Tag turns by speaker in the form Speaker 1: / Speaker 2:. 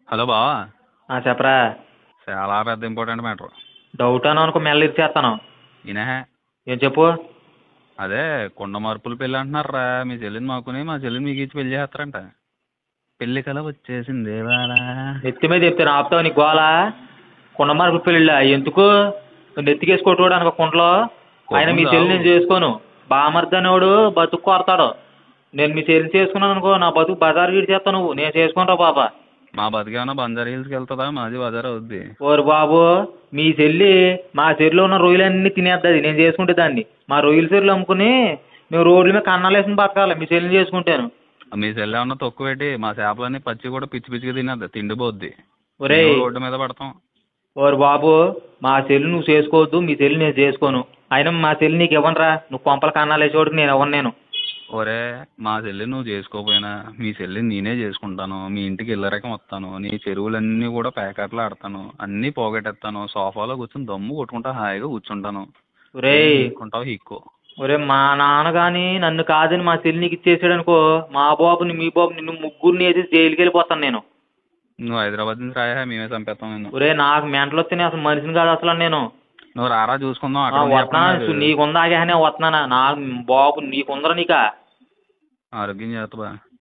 Speaker 1: Hello బావా.
Speaker 2: చెప్పరా.
Speaker 1: చాలా పెద్ద ఇంపార్టెంట్ మ్యాటర్.
Speaker 2: డౌట్ అని అనుకో మెల్ల ఇచ్చేస్తాను.
Speaker 1: ఈయన
Speaker 2: ఏం చెప్పు.
Speaker 1: అదే కుండ మార్పులు పెళ్ళి అంటున్నారా, మీ చెల్లిని మాకుని మా చెల్లిని మీకు ఇచ్చి పెళ్లి చేస్తారంట. పెళ్లి కల వచ్చేసింది వాళ్ళ.
Speaker 2: నెత్తి మీద చెప్తాను ఆపుతావు నీ గోళ. కుండ మార్పు పెళ్ళిళ్ళ ఎందుకు నెత్తికేసుకోవటోడు అనుకో కుండలో. ఆయన
Speaker 1: కోపం
Speaker 2: మీ చెల్లి
Speaker 1: చావు.
Speaker 2: నేను చేసుకోను. బామర్దనేవాడు బతుకు కొడతాడు. నేను మీ చెల్లిని చేసుకున్నాను అనుకో నా బతుకు బజారు గీడి చేస్తావు నువ్వు. నేను చేసుకుంటావు బాబా.
Speaker 1: మా బతికేమన్నా బంజారా హిల్స్కి వెళ్తుందా, మాది బజార్ అవుద్ది.
Speaker 2: ఓరు బాబు, మీ చెల్లి మా చెల్లిలో ఉన్న రొయ్యలన్నీ తినేస్తుంది. నేను చేసుకుంటే దాన్ని మా రొయ్యల చెరువులు అమ్ముకుని మేము రోడ్ల మీద కన్నాలు వేసుకుని బతకాలి మీ చెల్లిని చేసుకుంటాను.
Speaker 1: మీ చెల్లి ఏమన్నా తక్కువ పెట్టి మా చేపలన్నీ పచ్చి కూడా పిచ్చి పిచ్చిగా తినేద్ది, తిండిపోద్ది.
Speaker 2: ఒరేయ్
Speaker 1: రోడ్డు మీద పడతాం.
Speaker 2: ఓరు బాబు, మా చెల్లి నువ్వు చేసుకోవద్దు, మీ చెల్లి నేను చేసుకోను. అయినా మా చెల్లి నీకు ఇవ్వనరా. నువ్వు కొంపల కన్నాలు వేసేవాడికి నేను ఇవ్వను. నేను
Speaker 1: ఒరే, మా చెల్లి నువ్వు చేసుకోపోయినా మీ చెల్లి నేనే చేసుకుంటాను. మీ ఇంటికి ఇల్లరకం వస్తాను, నీ చెరువులన్నీ కూడా ప్యాకెట్లు ఆడతాను, అన్నీ పోగొట్టేస్తాను. సోఫాలో కూర్చొని దమ్ము కొట్టుకుంటా హాయిగా కూర్చుంటాను.
Speaker 2: ఒరేయ్
Speaker 1: హీక్కుంటావు హీక్కో.
Speaker 2: ఒరే, మా నాన్న కానీ నన్ను కాదని మా చెల్లి నీకు ఇచ్చేసాడు అనుకో, మా బాబుని మీ బాబు నిన్ను ముగ్గురిని వేసి జైలుకి వెళ్ళిపోతాను నేను.
Speaker 1: నువ్వు హైదరాబాద్ నుంచి రాయా, మేమే చంపేస్తాం నేను.
Speaker 2: ఒరే, నాకు మెంటలు వస్తే అసలు మనిషిని కాదు అసలు నేను.
Speaker 1: నువ్వు రారా చూసుకుందాం. అక్కడ
Speaker 2: వస్తున్నాను, నీకుందా ఆగానే వస్తున్నానా. నా బాబు నీకుందరా నీకా.
Speaker 1: ఆరోగ్యం చేస్తా.